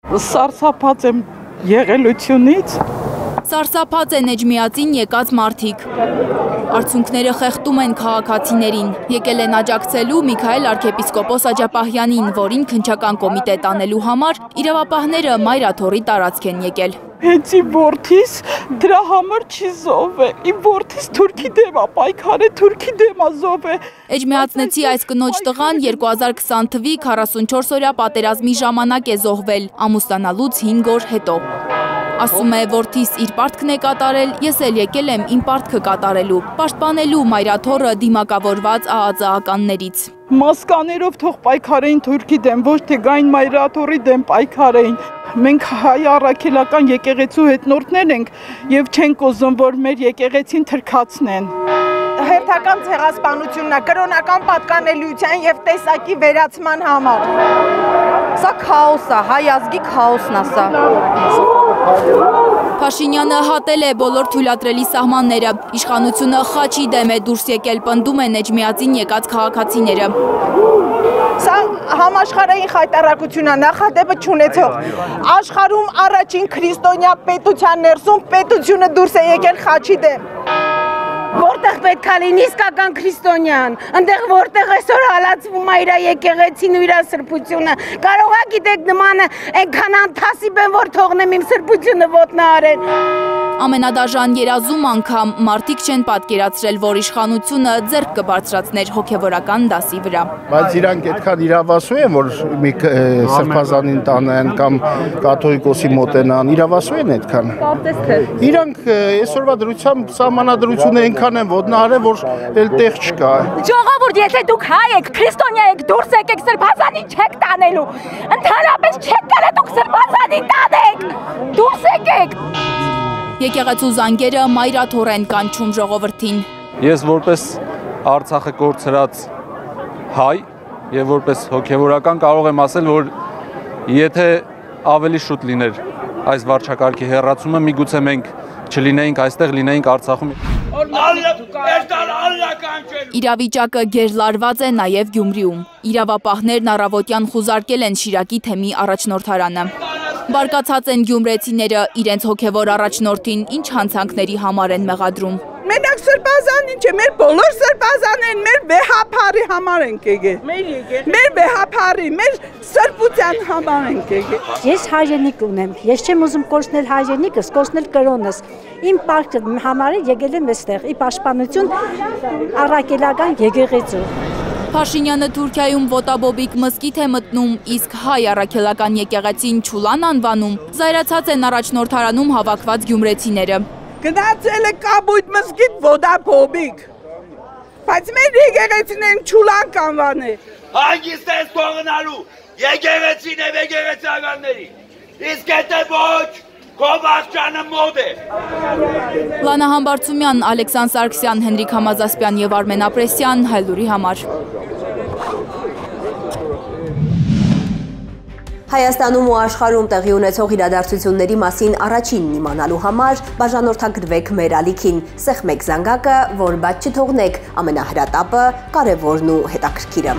Սարսափած եմ եղելությունից։ Սարսափած են Էջմիածին եկած մարդիկ։ Արդյունքները խեղդում են քաղաքացիներին։ Եկել են աջակցելու Միքայել arczepiskopos Աջապահյանին, որին քննչական կոմիտե տանելու համար իրավապահները Մայրաթորի տարածք են եկել։ Հենց իմ որդիս դրա համար չի զոհվել։ Իմ որդիս թուրքի դեմ է պայքարել, թուրքի դեմ է զոհվել։ Էջմիածնեցի այս կնոջ տղան 2020 թվականի 44-օրյա պատերազմի ժամանակ է զոհվել, ամուսնանալուց 5 օր հետո։ Ասում է, որդիս իր պարտքն է կատարել, ես էլ եկել եմ իմ պարտքը կատարելու, պաշտպանելու Մայրաթորը դիմակավորված ԱԱԾ-ականներից։ Մասկաներով թող պայքարեին թուրքի դեմ, ոչ թե գային Մայրաթորի դեմ պայքարեին։ Մենք հայ առաքելական եկեղեցու հետնորդներ ենք եւ չենք ուզում, որ մեր եկեղեցին թրքացնեն։ Հերթական ցեղասպանությունն է կրոնական պատկանելիության եւ տեսակի վերացման համար։ Սա քաոս է, հայ ազգի քաոսն է սա։ Փաշինյանը հատել է բոլոր թույլատրելի սահմանները։ Իշխանությունը խաչի դեմ է դուրս եկել, պնդում են Էջմիածին եկած քաղաքացիները։ Սա համաշխարհային խայտարակություն է, նախադեպը չունեցող։ Աշխարհում առաջին քրիստոնյա պետության ներսում պետությունը դուրս է եկել խաչի դեմ։ Որտեղ պետք է լինի իսկական քրիստոնյան, այնտեղ որտեղ այսօր հալածվում է իր եկեղեցին ու իր սրբությունը, կարող է գիտեք նմանը այնքան անթասիբ են, որ թողնեմ իմ սրբությունը ոտնահարեն։ Ամենադաժան երազում անգամ մարդիկ չեն պատկերացրել, որ իշխանությունը ձեռք կբարձրացներ հոգևորական դասի վրա։ Բայց իրանք այդքան իրավասու են, որ մի սրբազանին տանեն կամ կաթողիկոսի մոտենան, իրավասու են այդքան։ Իրանք այսօրվա դրությամբ սահմանադրությունը այնքան են ոտնահարել, որ էլ տեղ չկա։ Ժողովուրդ, եթե դուք հայ եք, քրիստոնյա եք, դուրս եկեք սրբազանին չեք տանելու։ Ընդհանրապես չեք կարա դուք սրբազանին տանեք։ Դուրս եկեք։ Եկեղեցու զանգերը Մայրաթոր են կանչում ժողովրդին։ Ես որպես Արցախը կորցրած հայ եւ որպես հոգեվորական կարող եմ ասել, որ եթե ավելի շուտ լիներ այս վարչակարգի հեռացումը, միգուցե մենք չլինեինք այստեղ, լինեինք Արցախում։ Իրավիճակը գերլարված է նաև Գյումրիում։ Իրավապահներն առավոտյան խուզարկել են Շիրակի թեմի առաջնորդարանը։ Բարկացած են գյումրեցիները, իրենց հոգևոր առաջնորդին ինչ հանցանքների համար են մեղադրում։ Մենակ սրբազանին չէ, մեր բոլոր սրբազանեն, մեր վեհափարի համար ենք եկել։ Մեր վեհափարի, մեր սրբության համար ենք եկել։ Ես հայրենիք ունեմ, ես չեմ ուզում կորցնել հայրենիքս, կորցնել կրոնս։ Իմ պարտքը համար եկել եմ այստեղ, ի պաշտպանություն առաքելական եկեղեցու։ Փաշինյանը Թուրքիայում ոտաբոբիկ մզկիթ է մտնում, իսկ հայ առաքելական եկեղեցին Չուլան անվանում, զայրացած են առաջնորդարանում հավաքված գյումրեցիները։ Գնացել է Կաբույտ մզկիթ ոտաբոբիկ, բայց մեր եկեղեցին Չուլան կանվանել։ Հանգիստ ես թողնալու եկեղեցին է եկեղեցականների, իսկ եթե ոչ, քո վախճանը մոտ է։ Լանա Համբարձումյան, Ալեքսան Սարգսյան, Հենրիկ Համազասպյան և Արմեն Ապրեսյան, Հայլուրի համար։ Հայաստանում ու աշխարհում տեղի ունեցող իրադարձությունների մասին առաջինն իմանալու համար բաժանորդագրվեք մեր ալիքին, սեղմեք զանգակը, որ բաց չթողնեք ամենահրատապը, կարևորն ու հետաքրքիրը։